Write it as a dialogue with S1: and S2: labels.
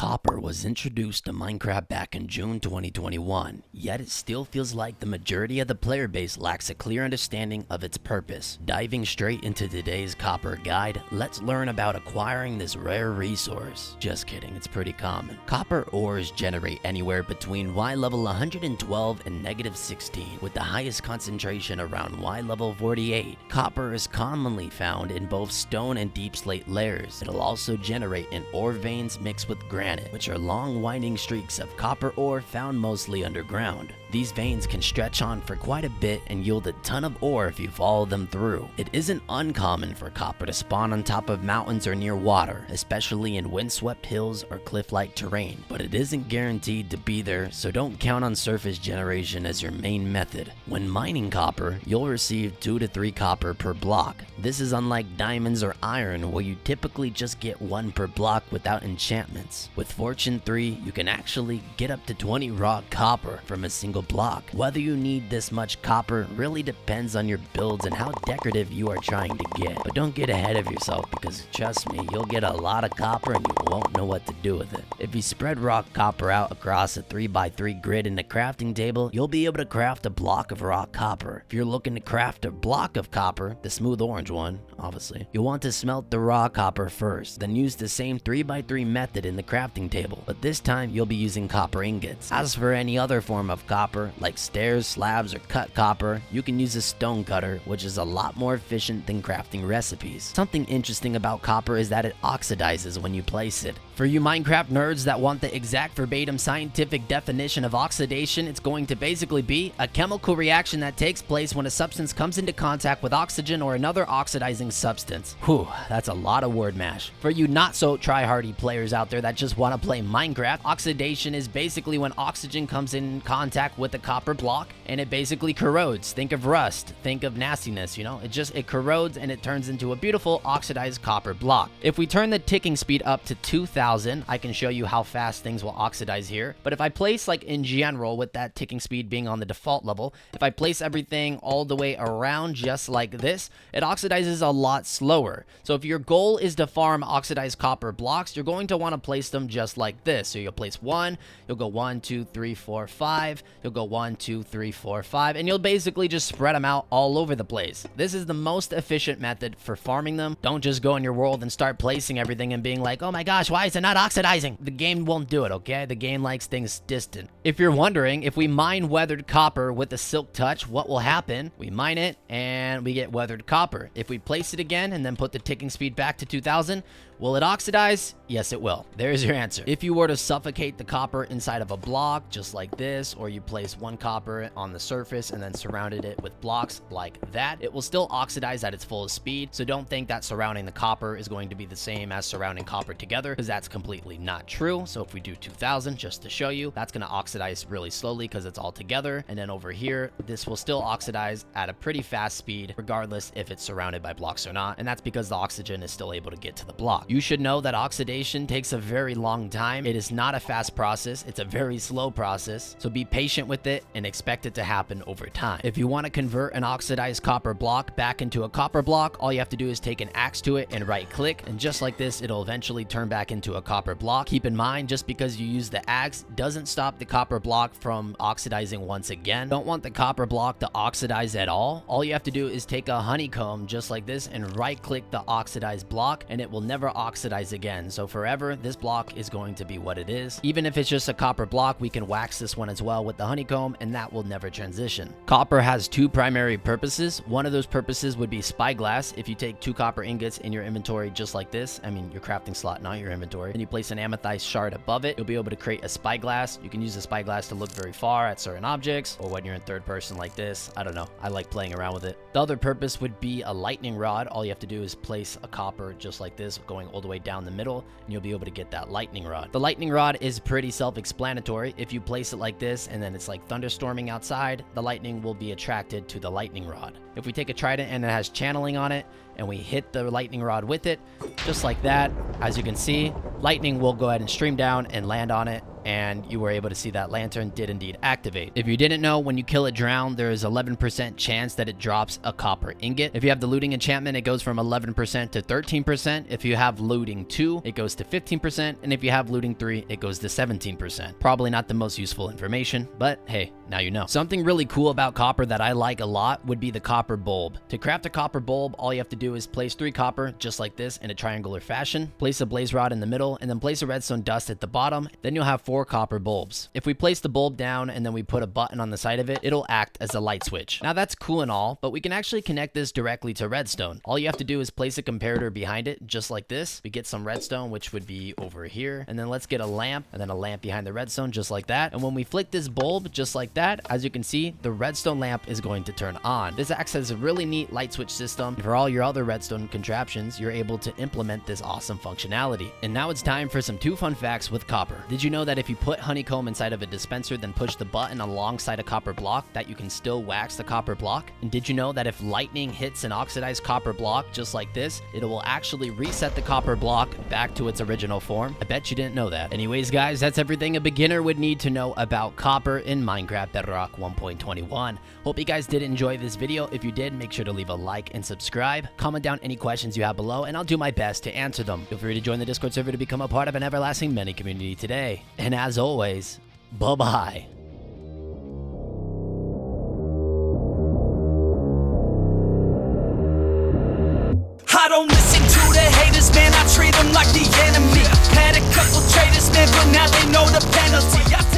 S1: Copper was introduced to Minecraft back in June 2021, yet it still feels like the majority of the player base lacks a clear understanding of its purpose. Diving straight into today's Copper guide, let's learn about acquiring this rare resource. Just kidding, it's pretty common. Copper ores generate anywhere between Y level 112 and negative 16, with the highest concentration around Y level 48. Copper is commonly found in both stone and deep slate layers. It'll also generate in ore veins mixed with granite, which are long winding streaks of copper ore found mostly underground. These veins can stretch on for quite a bit and yield a ton of ore if you follow them through. It isn't uncommon for copper to spawn on top of mountains or near water, especially in windswept hills or cliff-like terrain, but it isn't guaranteed to be there, so don't count on surface generation as your main method. When mining copper, you'll receive 2 to 3 copper per block. This is unlike diamonds or iron, where you typically just get 1 per block without enchantments. With Fortune 3, you can actually get up to 20 raw copper from a single block. Whether you need this much copper really depends on your builds and how decorative you are trying to get. But don't get ahead of yourself, because trust me, you'll get a lot of copper and you won't know what to do with it. If you spread raw copper out across a 3x3 grid in the crafting table, you'll be able to craft a block of raw copper. If you're looking to craft a block of copper, the smooth orange one, obviously, you'll want to smelt the raw copper first, then use the same 3x3 method in the crafting table, but this time you'll be using copper ingots. As for any other form of copper, like stairs, slabs, or cut copper, you can use a stone cutter, which is a lot more efficient than crafting recipes. Something interesting about copper is that it oxidizes when you place it. For you Minecraft nerds that want the exact verbatim scientific definition of oxidation, it's going to basically be a chemical reaction that takes place when a substance comes into contact with oxygen or another oxidizing substance. Whew, that's a lot of word mash. For you not so try-hardy players out there that just want to play Minecraft, oxidation is basically when oxygen comes in contact with a copper block and it basically corrodes. Think of rust, think of nastiness, it corrodes and it turns into a beautiful oxidized copper block. If we turn the ticking speed up to 2000, I can show you how fast things will oxidize here. But if I place, like in general, with that ticking speed being on the default level, if I place everything all the way around just like this, it oxidizes a lot slower. So if your goal is to farm oxidized copper blocks, you're going to want to place them just like this. So you'll place 1, you'll go 1, 2, 3, 4, 5, you'll go 1, 2, 3, 4, 5, and you'll basically just spread them out all over the place. This is the most efficient method for farming them. Don't just go in your world and start placing everything and being like, oh my gosh, why is it not oxidizing? The game won't do it, okay? The game likes things distant. If you're wondering, if we mine weathered copper with a silk touch, what will happen? We mine it and we get weathered copper. If we place it again and then put the ticking speed back to 2000, will it oxidize? Yes, it will. There's your answer. If you were to suffocate the copper inside of a block, just like this, or you place 1 copper on the surface and then surrounded it with blocks like that, it will still oxidize at its fullest speed. So don't think that surrounding the copper is going to be the same as surrounding copper together, because that's completely not true. So if we do 2000, just to show you, that's going to oxidize really slowly because it's all together. And then over here, this will still oxidize at a pretty fast speed, regardless if it's surrounded by blocks or not. And that's because the oxygen is still able to get to the block. You should know that oxidation takes a very long time. It is not a fast process. It's a very slow process. So be patient with it and expect it to happen over time. If you want to convert an oxidized copper block back into a copper block, all you have to do is take an axe to it and right click. And just like this, it'll eventually turn back into a copper block. Keep in mind, just because you use the axe doesn't stop the copper block from oxidizing once again. Don't want the copper block to oxidize at all. All you have to do is take a honeycomb just like this and right click the oxidized block, and it will never oxidize again. So forever, this block is going to be what it is. Even if it's just a copper block, we can wax this one as well with the honeycomb, and that will never transition. Copper has 2 primary purposes. One of those purposes would be spyglass. If you take 2 copper ingots in your inventory just like this, your crafting slot, not your inventory, and you place an amethyst shard above it, you'll be able to create a spyglass. You can use a spyglass to look very far at certain objects, or when you're in third person like this. I don't know, I like playing around with it. The other purpose would be a lightning rod. All you have to do is place a copper just like this, going all the way down the middle, and you'll be able to get that lightning rod. The lightning rod is pretty self-explanatory. If you place it like this and then it's like thunderstorming outside, the lightning will be attracted to the lightning rod. If we take a trident and it has channeling on it, and we hit the lightning rod with it, just like that, as you can see, lightning will go ahead and stream down and land on it, and you were able to see that lantern did indeed activate. If you didn't know, when you kill a drown, there is 11% chance that it drops a copper ingot. If you have the looting enchantment, it goes from 11% to 13%. If you have looting 2, it goes to 15%, and if you have looting 3, it goes to 17%. Probably not the most useful information, but hey, now you know. Something really cool about copper that I like a lot would be the copper bulb. To craft a copper bulb, all you have to do is place 3 copper, just like this, in a triangular fashion, place a blaze rod in the middle, and then place a redstone dust at the bottom. Then you'll have 4 copper bulbs. If we place the bulb down and then we put a button on the side of it, it'll act as a light switch. Now that's cool and all, but we can actually connect this directly to redstone. All you have to do is place a comparator behind it, just like this. We get some redstone, which would be over here, and then let's get a lamp, and then a lamp behind the redstone, just like that. And when we flick this bulb, just like that, as you can see, the redstone lamp is going to turn on. This acts as a really neat light switch system. For all your other redstone contraptions, you're able to implement this awesome functionality. And now it's time for some 2 fun facts with copper. Did you know that if you put honeycomb inside of a dispenser, then push the button alongside a copper block, that you can still wax the copper block? And did you know that if lightning hits an oxidized copper block just like this, it will actually reset the copper block back to its original form? I bet you didn't know that. Anyways, guys, that's everything a beginner would need to know about copper in Minecraft Bedrock 1.21. Hope you guys did enjoy this video. If you did, make sure to leave a like and subscribe. Comment down any questions you have below, and I'll do my best to answer them. Feel free to join the Discord server to become a part of an everlasting many community today. And as always, bye-bye.
S2: I don't listen to the haters, man, I treat them like the enemy. Had a couple traitors, man, but now they know the penalty.